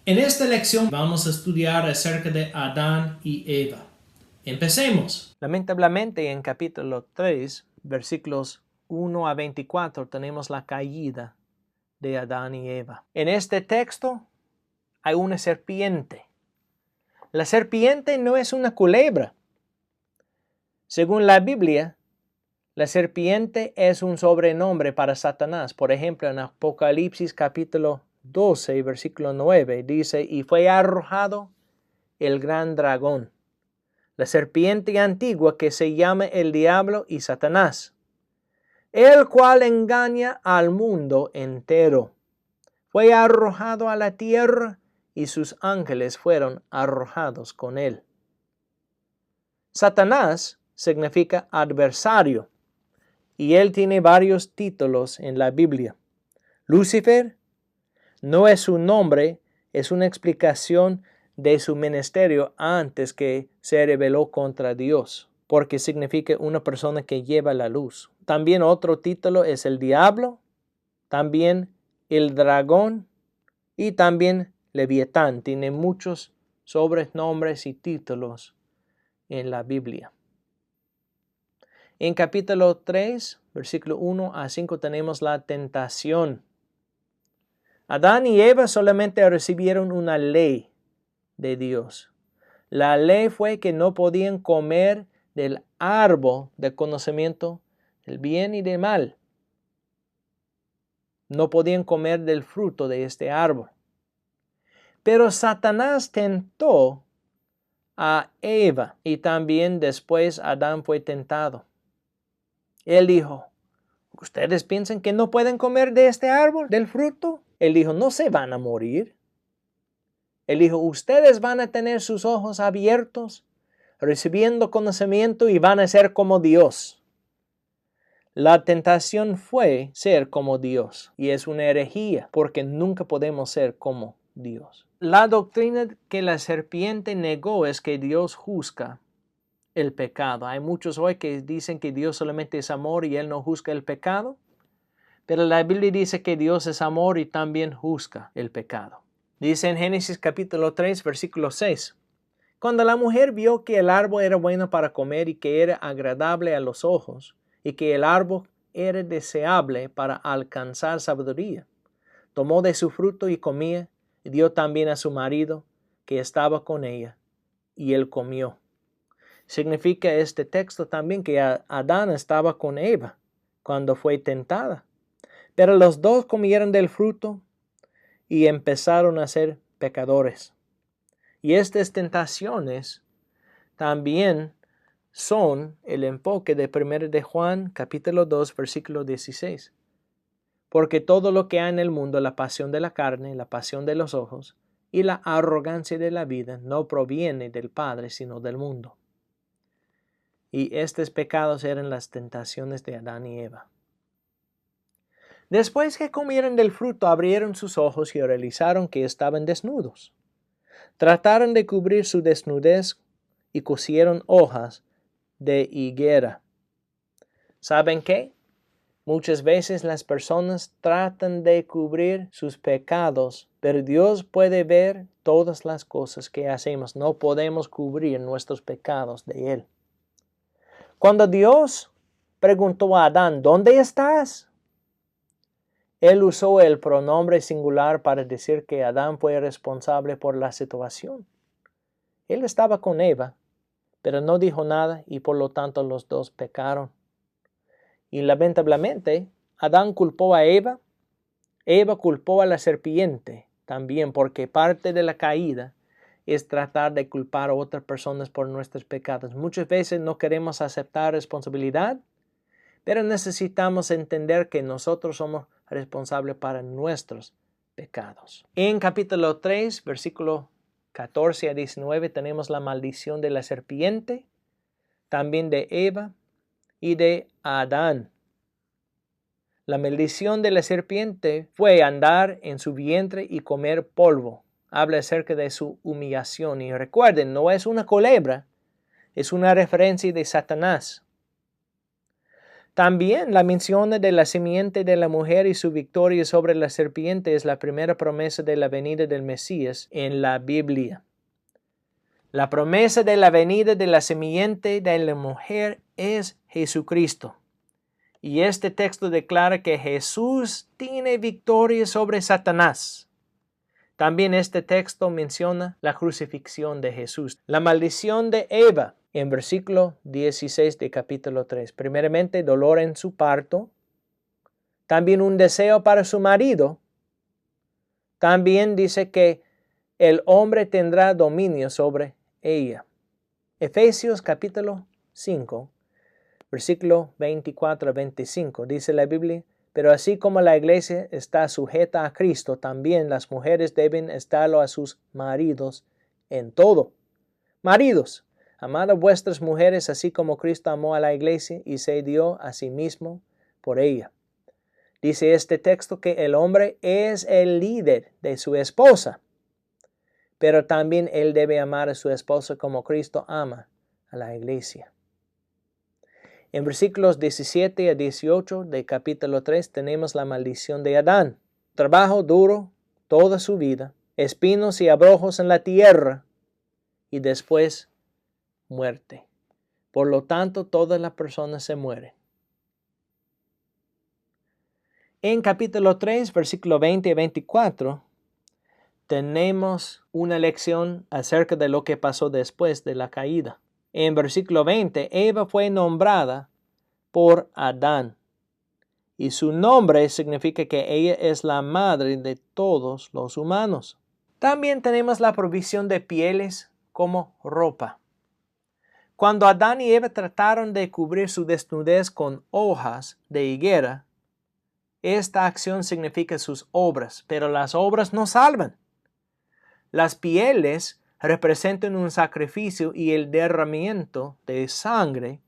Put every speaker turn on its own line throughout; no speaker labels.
En esta lección vamos a estudiar acerca de Adán y Eva. Empecemos.
Lamentablemente en capítulo 3, versículos 1 a 24, tenemos la caída de Adán y Eva. En este texto hay una serpiente. La serpiente no es una culebra. Según la Biblia, la serpiente es un sobrenombre para Satanás. Por ejemplo, en Apocalipsis capítulo 12, versículo 9, dice, y fue arrojado el gran dragón, la serpiente antigua que se llama el diablo y Satanás, el cual engaña al mundo entero. Fue arrojado a la tierra y sus ángeles fueron arrojados con él. Satanás significa adversario y él tiene varios títulos en la Biblia. Lucifer no es su nombre, es una explicación de su ministerio antes que se rebeló contra Dios, porque significa una persona que lleva la luz. También otro título es el diablo, también el dragón y también Leviatán. Tiene muchos sobrenombres y títulos en la Biblia. En capítulo 3, versículo 1 a 5 tenemos la tentación. Adán y Eva solamente recibieron una ley de Dios. La ley fue que no podían comer del árbol del conocimiento del bien y del mal. No podían comer del fruto de este árbol. Pero Satanás tentó a Eva y también después Adán fue tentado. Él dijo, ¿ustedes piensan que no pueden comer de este árbol, del fruto? Él dijo, no se van a morir. Él dijo, ustedes van a tener sus ojos abiertos, recibiendo conocimiento y van a ser como Dios. La tentación fue ser como Dios y es una herejía porque nunca podemos ser como Dios. La doctrina que la serpiente negó es que Dios juzga el pecado. Hay muchos hoy que dicen que Dios solamente es amor y Él no juzga el pecado. Pero la Biblia dice que Dios es amor y también juzga el pecado. Dice en Génesis capítulo 3, versículo 6. Cuando la mujer vio que el árbol era bueno para comer y que era agradable a los ojos, y que el árbol era deseable para alcanzar sabiduría, tomó de su fruto y comía, y dio también a su marido, que estaba con ella, y él comió. Significa este texto también que Adán estaba con Eva cuando fue tentada. Pero los dos comieron del fruto y empezaron a ser pecadores. Y estas tentaciones también son el enfoque de 1 de Juan capítulo 2 versículo 16. Porque todo lo que hay en el mundo, la pasión de la carne, la pasión de los ojos y la arrogancia de la vida, no proviene del Padre, sino del mundo. Y estos pecados eran las tentaciones de Adán y Eva. Después que comieron del fruto, abrieron sus ojos y realizaron que estaban desnudos. Trataron de cubrir su desnudez y cosieron hojas de higuera. ¿Saben qué? Muchas veces las personas tratan de cubrir sus pecados, pero Dios puede ver todas las cosas que hacemos. No podemos cubrir nuestros pecados de Él. Cuando Dios preguntó a Adán, ¿dónde estás? Él usó el pronombre singular para decir que Adán fue responsable por la situación. Él estaba con Eva, pero no dijo nada y por lo tanto los dos pecaron. Y lamentablemente, Adán culpó a Eva, Eva culpó a la serpiente también, porque parte de la caída es tratar de culpar a otras personas por nuestros pecados. Muchas veces no queremos aceptar responsabilidad, pero necesitamos entender que nosotros somos responsables para nuestros pecados. En capítulo 3, versículo 14 a 19, tenemos la maldición de la serpiente, también de Eva y de Adán. La maldición de la serpiente fue andar en su vientre y comer polvo. Habla acerca de su humillación. Y recuerden, no es una culebra, es una referencia de Satanás. También la mención de la simiente de la mujer y su victoria sobre la serpiente es la primera promesa de la venida del Mesías en la Biblia. La promesa de la venida de la simiente de la mujer es Jesucristo. Y este texto declara que Jesús tiene victoria sobre Satanás. También este texto menciona la crucifixión de Jesús. La maldición de Eva en versículo 16 de capítulo 3. Primeramente, dolor en su parto. También un deseo para su marido. También dice que el hombre tendrá dominio sobre ella. Efesios capítulo 5, versículo 24 a 25. Dice la Biblia: pero así como la iglesia está sujeta a Cristo, también las mujeres deben estarlo a sus maridos en todo. Maridos, amad a vuestras mujeres así como Cristo amó a la iglesia y se dio a sí mismo por ella. Dice este texto que el hombre es el líder de su esposa, pero también él debe amar a su esposa como Cristo ama a la iglesia. En versículos 17 a 18 de capítulo 3 tenemos la maldición de Adán. Trabajo duro toda su vida, espinos y abrojos en la tierra y después muerte. Por lo tanto, todas las personas se mueren. En capítulo 3, versículo 20 y 24, tenemos una lección acerca de lo que pasó después de la caída. En versículo 20, Eva fue nombrada por Adán, y su nombre significa que ella es la madre de todos los humanos. También tenemos la provisión de pieles como ropa. Cuando Adán y Eva trataron de cubrir su desnudez con hojas de higuera, esta acción significa sus obras, pero las obras no salvan. Las pieles representan un sacrificio y el derramamiento de sangre,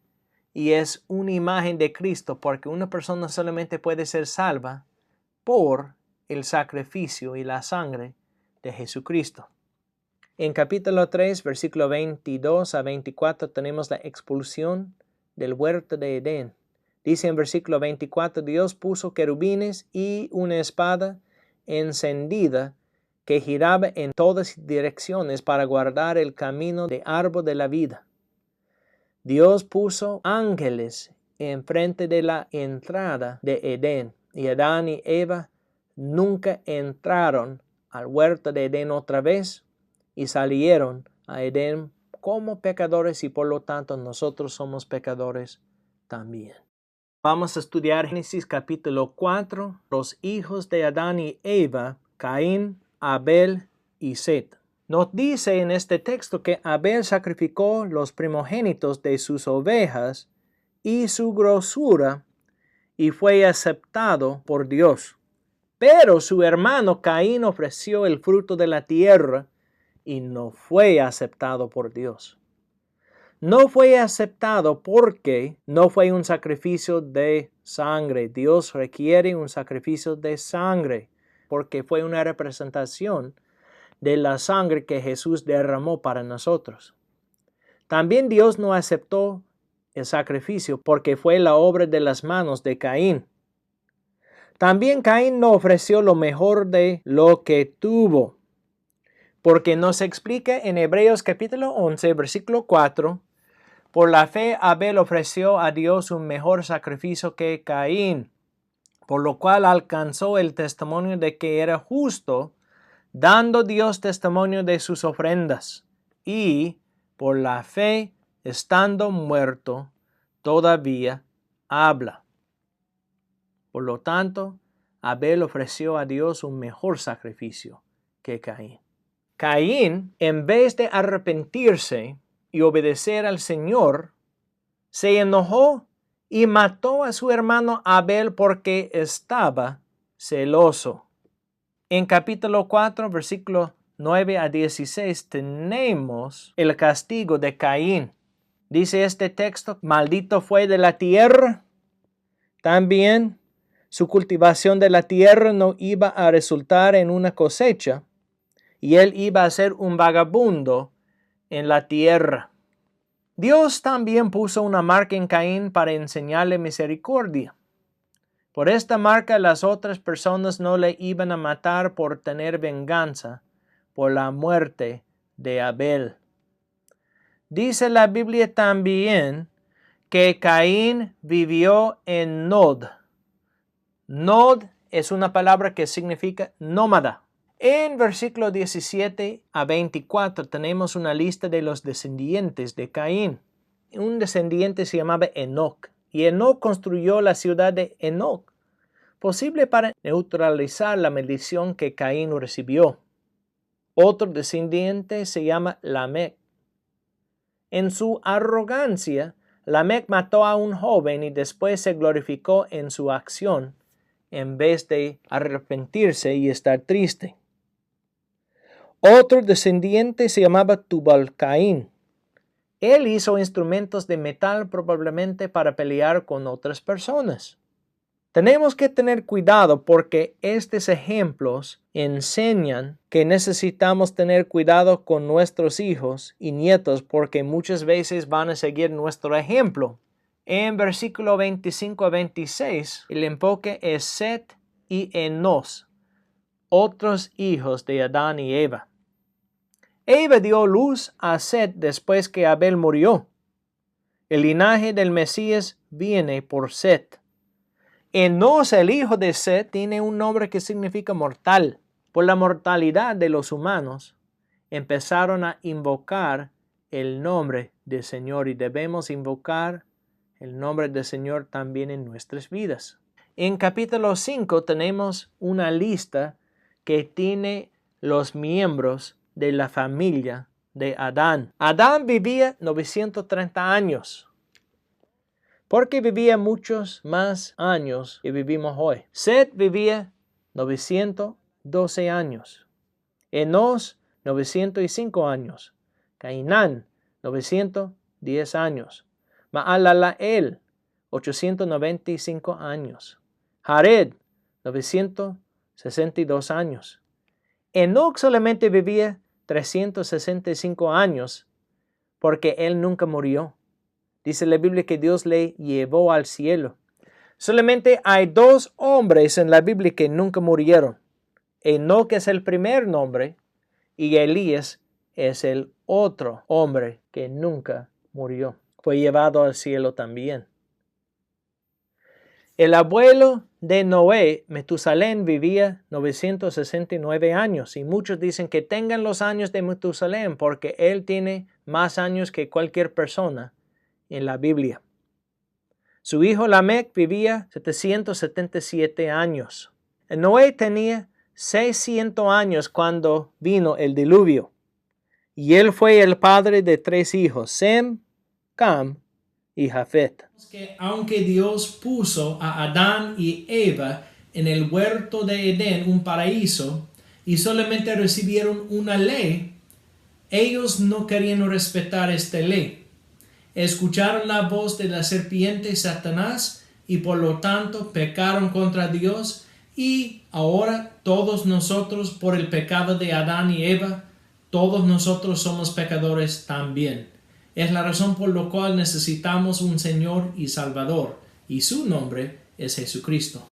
y es una imagen de Cristo, porque una persona solamente puede ser salva por el sacrificio y la sangre de Jesucristo. En capítulo 3, versículo 22 a 24, tenemos la expulsión del huerto de Edén. Dice en versículo 24, Dios puso querubines y una espada encendida que giraba en todas direcciones para guardar el camino del árbol de la vida. Dios puso ángeles enfrente de la entrada de Edén, y Adán y Eva nunca entraron al huerto de Edén otra vez y salieron a Edén como pecadores, y por lo tanto nosotros somos pecadores también. Vamos a estudiar Génesis capítulo 4, los hijos de Adán y Eva, Caín, Abel y Set. Nos dice en este texto que Abel sacrificó los primogénitos de sus ovejas y su grosura y fue aceptado por Dios. Pero su hermano Caín ofreció el fruto de la tierra y no fue aceptado por Dios. No fue aceptado porque no fue un sacrificio de sangre. Dios requiere un sacrificio de sangre porque fue una representación de la sangre que Jesús derramó para nosotros. También Dios no aceptó el sacrificio porque fue la obra de las manos de Caín. También Caín no ofreció lo mejor de lo que tuvo, porque nos explica en Hebreos capítulo 11, versículo 4, por la fe Abel ofreció a Dios un mejor sacrificio que Caín, por lo cual alcanzó el testimonio de que era justo, dando Dios testimonio de sus ofrendas, y por la fe, estando muerto, todavía habla. Por lo tanto, Abel ofreció a Dios un mejor sacrificio que Caín. Caín, en vez de arrepentirse y obedecer al Señor, se enojó y mató a su hermano Abel porque estaba celoso. En capítulo 4, versículos 9 a 16, tenemos el castigo de Caín. Dice este texto: maldito fue de la tierra. También su cultivación de la tierra no iba a resultar en una cosecha, y él iba a ser un vagabundo en la tierra. Dios también puso una marca en Caín para enseñarle misericordia. Por esta marca las otras personas no le iban a matar por tener venganza por la muerte de Abel. Dice la Biblia también que Caín vivió en Nod. Nod es una palabra que significa nómada. En versículo 17 a 24 tenemos una lista de los descendientes de Caín. Un descendiente se llamaba Enoc, y Enoc construyó la ciudad de Enoc, posible para neutralizar la maldición que Caín recibió. Otro descendiente se llama Lamec. En su arrogancia, Lamec mató a un joven y después se glorificó en su acción, en vez de arrepentirse y estar triste. Otro descendiente se llamaba Tubal-Caín. Él hizo instrumentos de metal probablemente para pelear con otras personas. Tenemos que tener cuidado porque estos ejemplos enseñan que necesitamos tener cuidado con nuestros hijos y nietos porque muchas veces van a seguir nuestro ejemplo. En versículo 25 a 26, el enfoque es Set y Enos, otros hijos de Adán y Eva. Eva dio luz a Set después que Abel murió. El linaje del Mesías viene por Set. Enos, el hijo de Set, tiene un nombre que significa mortal. Por la mortalidad de los humanos, empezaron a invocar el nombre del Señor y debemos invocar el nombre del Señor también en nuestras vidas. En capítulo 5 tenemos una lista que tiene los miembros de la familia de Adán. Adán vivía 930 años. Porque vivía muchos más años que vivimos hoy. Set vivía 912 años. Enos, 905 años. Cainán, 910 años. Maalalael, 895 años. Jared, 962 años. Enoc solamente vivía 365 años porque él nunca murió. Dice la Biblia que Dios le llevó al cielo. Solamente hay 2 hombres en la Biblia que nunca murieron. Enoc es el primer nombre y Elías es el otro hombre que nunca murió. Fue llevado al cielo también. El abuelo de Noé, Metusalén, vivía 969 años y muchos dicen que tengan los años de Metusalén porque él tiene más años que cualquier persona en la Biblia. Su hijo Lamec vivía 777 años. Noé tenía 600 años cuando vino el diluvio. Y él fue el padre de 3 hijos, Sem, Cam y Jafet.
Que aunque Dios puso a Adán y Eva en el huerto de Edén, un paraíso, y solamente recibieron una ley, ellos no querían respetar esta ley. Escucharon la voz de la serpiente Satanás y por lo tanto pecaron contra Dios y ahora todos nosotros por el pecado de Adán y Eva, todos nosotros somos pecadores también. Es la razón por la cual necesitamos un Señor y Salvador y su nombre es Jesucristo.